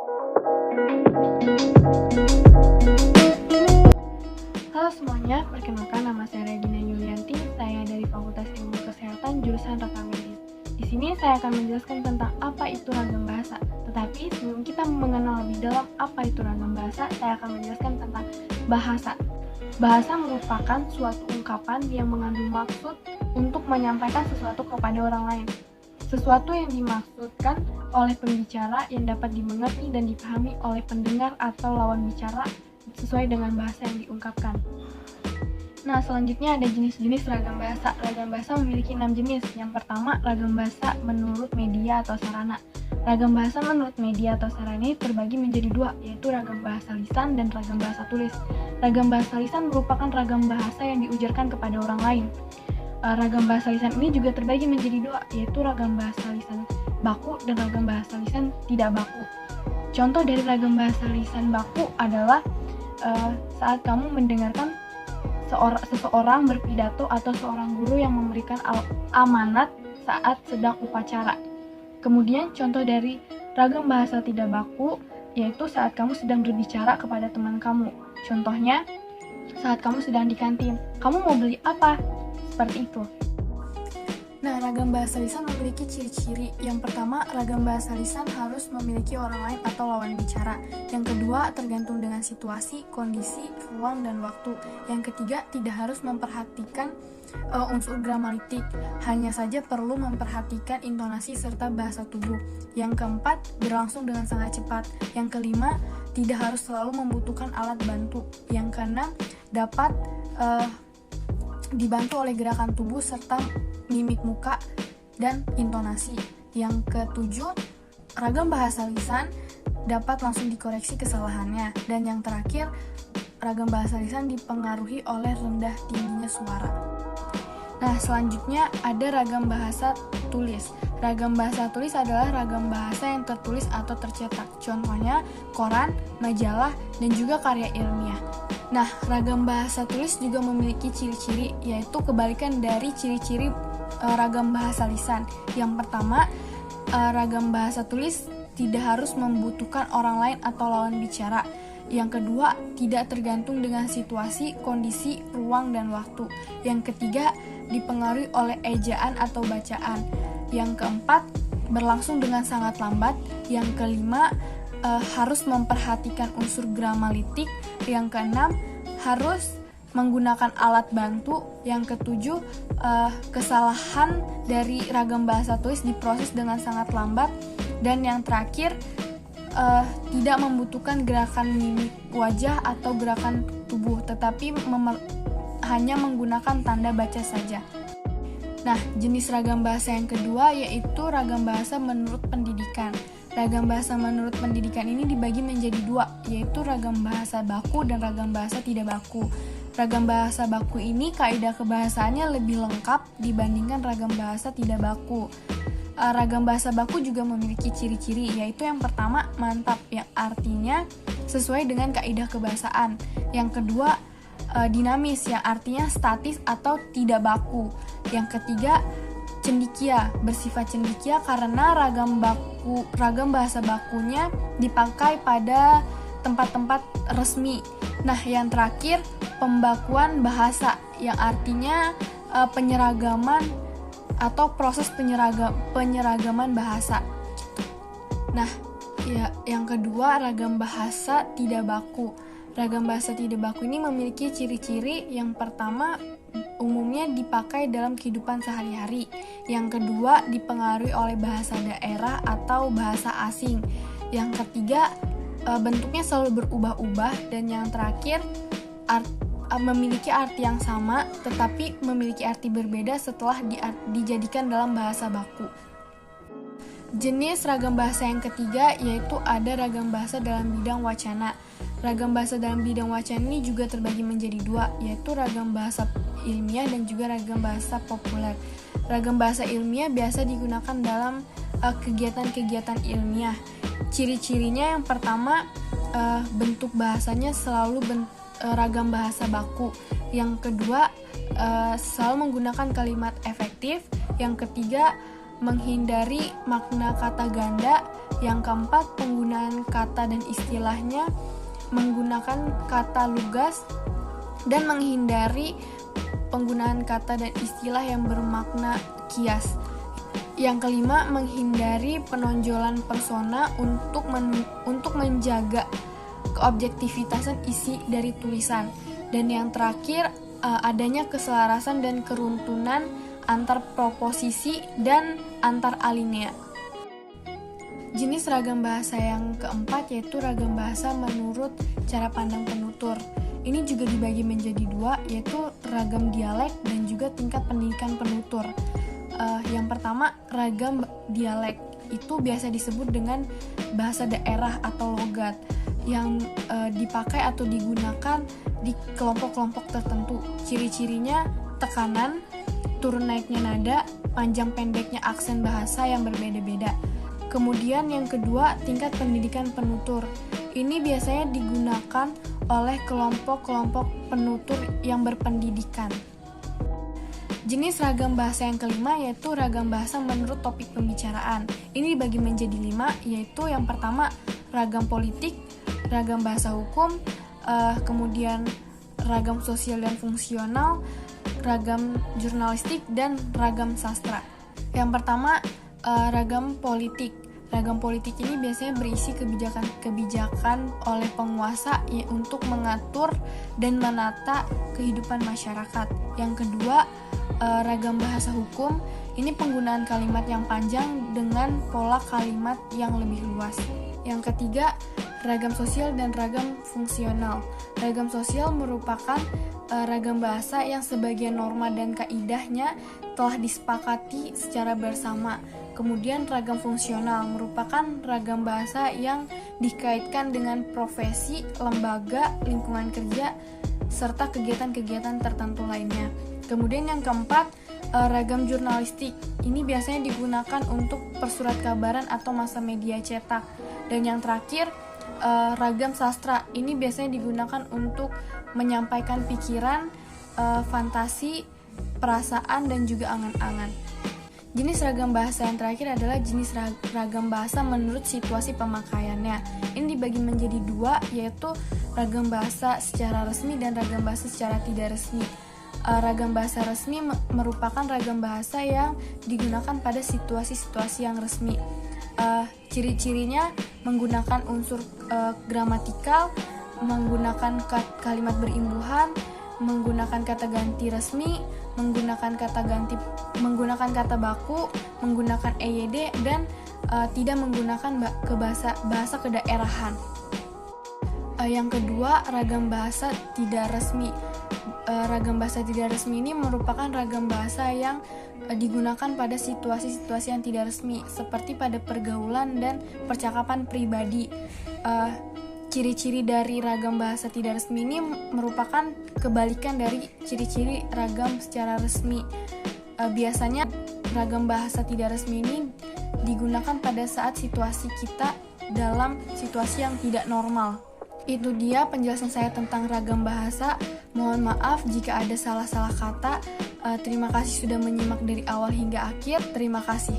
Halo semuanya, perkenalkan nama saya Regina Yulianti, saya dari Fakultas Ilmu Kesehatan jurusan Rekam Medis. Di sini saya akan menjelaskan tentang apa itu ragam bahasa. Tetapi sebelum kita mengenal lebih dalam apa itu ragam bahasa, saya akan menjelaskan tentang bahasa. Bahasa merupakan suatu ungkapan yang mengandung maksud untuk menyampaikan sesuatu kepada orang lain. Sesuatu yang dimaksudkan oleh pembicara yang dapat dimengerti dan dipahami oleh pendengar atau lawan bicara sesuai dengan bahasa yang diungkapkan. Nah, selanjutnya ada jenis-jenis ragam bahasa. Ragam bahasa memiliki 6 jenis. Yang pertama, ragam bahasa menurut media atau sarana. Ragam bahasa menurut media atau sarana ini terbagi menjadi dua, yaitu ragam bahasa lisan dan ragam bahasa tulis. Ragam bahasa lisan merupakan ragam bahasa yang diujarkan kepada orang lain. Ragam bahasa lisan ini juga terbagi menjadi dua, yaitu ragam bahasa lisan baku dan ragam bahasa lisan tidak baku. Contoh dari ragam bahasa lisan baku adalah saat kamu mendengarkan seseorang berpidato atau seorang guru yang memberikan amanat saat sedang upacara. Kemudian contoh dari ragam bahasa tidak baku yaitu saat kamu sedang berbicara kepada teman kamu. Contohnya saat kamu sedang di kantin, kamu mau beli apa? Seperti itu. Nah, ragam bahasa lisan memiliki ciri-ciri. Yang pertama, ragam bahasa lisan harus memiliki orang lain atau lawan bicara. Yang kedua, tergantung dengan situasi, kondisi, ruang, dan waktu. Yang ketiga, tidak harus memperhatikan unsur gramatik, hanya saja perlu memperhatikan intonasi serta bahasa tubuh. Yang keempat, berlangsung dengan sangat cepat. Yang kelima, tidak harus selalu membutuhkan alat bantu. Yang keenam, dapat dibantu oleh gerakan tubuh serta mimik muka dan intonasi. Yang ketujuh, ragam bahasa lisan dapat langsung dikoreksi kesalahannya. Dan yang terakhir, ragam bahasa lisan dipengaruhi oleh rendah tingginya suara. Nah, selanjutnya ada ragam bahasa tulis. Ragam bahasa tulis adalah ragam bahasa yang tertulis atau tercetak. Contohnya koran, majalah, dan juga karya ilmiah. Nah, ragam bahasa tulis juga memiliki ciri-ciri, yaitu kebalikan dari ciri-ciri ragam bahasa lisan. Yang pertama, ragam bahasa tulis tidak harus membutuhkan orang lain atau lawan bicara. Yang kedua, tidak tergantung dengan situasi, kondisi, ruang, dan waktu. Yang ketiga, dipengaruhi oleh ejaan atau bacaan. Yang keempat, berlangsung dengan sangat lambat. Yang kelima, harus memperhatikan unsur gramatik. Yang keenam, harus menggunakan alat bantu. Yang ketujuh, kesalahan dari ragam bahasa tulis diproses dengan sangat lambat. Dan yang terakhir, tidak membutuhkan gerakan mimik wajah atau gerakan tubuh, tetapi hanya menggunakan tanda baca saja. Nah, jenis ragam bahasa yang kedua yaitu ragam bahasa menurut pendidikan. Ragam bahasa menurut pendidikan ini dibagi menjadi dua, yaitu ragam bahasa baku dan ragam bahasa tidak baku. Ragam bahasa baku ini kaidah kebahasaannya lebih lengkap dibandingkan ragam bahasa tidak baku. Ragam bahasa baku juga memiliki ciri-ciri, yaitu yang pertama, mantap, yang artinya sesuai dengan kaidah kebahasaan. Yang kedua, dinamis, yang artinya statis atau tidak baku. Yang ketiga, cendekia, bersifat cendekia karena ragam bahasa bakunya dipakai pada tempat-tempat resmi. Nah, yang terakhir, pembakuan bahasa, yang artinya penyeragaman atau proses penyeragaman bahasa. Nah, yang kedua, ragam bahasa tidak baku. Ragam bahasa tidak baku ini memiliki ciri-ciri. Yang pertama, umumnya dipakai dalam kehidupan sehari-hari. Yang kedua, dipengaruhi oleh bahasa daerah atau bahasa asing. Yang ketiga, bentuknya selalu berubah-ubah. Dan yang terakhir, memiliki arti yang sama tetapi memiliki arti berbeda setelah dijadikan dalam bahasa baku. Jenis ragam bahasa yang ketiga yaitu ada ragam bahasa dalam bidang wacana. Ragam bahasa dalam bidang wacana ini juga terbagi menjadi dua, yaitu ragam bahasa ilmiah dan juga ragam bahasa populer. Ragam bahasa ilmiah biasa digunakan dalam kegiatan-kegiatan ilmiah. Ciri-cirinya yang pertama, bentuk bahasanya selalu ragam bahasa baku. Yang kedua, selalu menggunakan kalimat efektif. Yang ketiga, menghindari makna kata ganda. Yang keempat, penggunaan kata dan istilahnya menggunakan kata lugas dan menghindari penggunaan kata dan istilah yang bermakna kias. Yang kelima, menghindari penonjolan persona untuk menjaga keobjektivitasan isi dari tulisan. Dan yang terakhir, adanya keselarasan dan keruntunan antar proposisi dan antar alinea. Jenis ragam bahasa yang keempat yaitu ragam bahasa menurut cara pandang penutur. Ini juga dibagi menjadi dua, yaitu ragam dialek dan juga tingkat pendidikan penutur. Yang pertama, ragam dialek itu biasa disebut dengan bahasa daerah atau logat yang dipakai atau digunakan di kelompok-kelompok tertentu. Ciri-cirinya tekanan, turun naiknya nada, panjang pendeknya aksen bahasa yang berbeda-beda. Kemudian yang kedua, tingkat pendidikan penutur. Ini biasanya digunakan oleh kelompok-kelompok penutur yang berpendidikan. Jenis ragam bahasa yang kelima yaitu ragam bahasa menurut topik pembicaraan. Ini dibagi menjadi 5, yaitu yang pertama ragam politik, ragam bahasa hukum, kemudian ragam sosial dan fungsional, ragam jurnalistik, dan ragam sastra. Yang pertama, ragam politik. Ragam politik ini biasanya berisi kebijakan oleh penguasa untuk mengatur dan menata kehidupan masyarakat. Yang kedua, ragam bahasa hukum. Ini penggunaan kalimat yang panjang dengan pola kalimat yang lebih luas. Yang ketiga, ragam sosial dan ragam fungsional. Ragam sosial merupakan ragam bahasa yang sebagian norma dan kaidahnya telah disepakati secara bersama. Kemudian ragam fungsional merupakan ragam bahasa yang dikaitkan dengan profesi, lembaga, lingkungan kerja, serta kegiatan-kegiatan tertentu lainnya. Kemudian yang keempat, ragam jurnalistik. Ini biasanya digunakan untuk persurat kabaran atau massa media cetak. Dan yang terakhir, ragam sastra. Ini biasanya digunakan untuk menyampaikan pikiran, fantasi, perasaan, dan juga angan-angan. Jenis ragam bahasa yang terakhir adalah jenis ragam bahasa menurut situasi pemakaiannya. Ini dibagi menjadi 2, yaitu ragam bahasa secara resmi dan ragam bahasa secara tidak resmi. Ragam bahasa resmi merupakan ragam bahasa yang digunakan pada situasi-situasi yang resmi. Ciri-cirinya menggunakan unsur gramatikal, menggunakan kalimat berimbuhan, menggunakan kata ganti resmi, menggunakan kata baku, menggunakan EYD, dan tidak menggunakan bahasa kedaerahan. Yang kedua, ragam bahasa tidak resmi. Ragam bahasa tidak resmi ini merupakan ragam bahasa yang digunakan pada situasi-situasi yang tidak resmi, seperti pada pergaulan dan percakapan pribadi. Ciri-ciri dari ragam bahasa tidak resmi ini merupakan kebalikan dari ciri-ciri ragam secara resmi. Biasanya ragam bahasa tidak resmi ini digunakan pada saat situasi kita dalam situasi yang tidak normal. Itu dia penjelasan saya tentang ragam bahasa. Mohon maaf jika ada salah-salah kata. Terima kasih sudah menyimak dari awal hingga akhir. Terima kasih.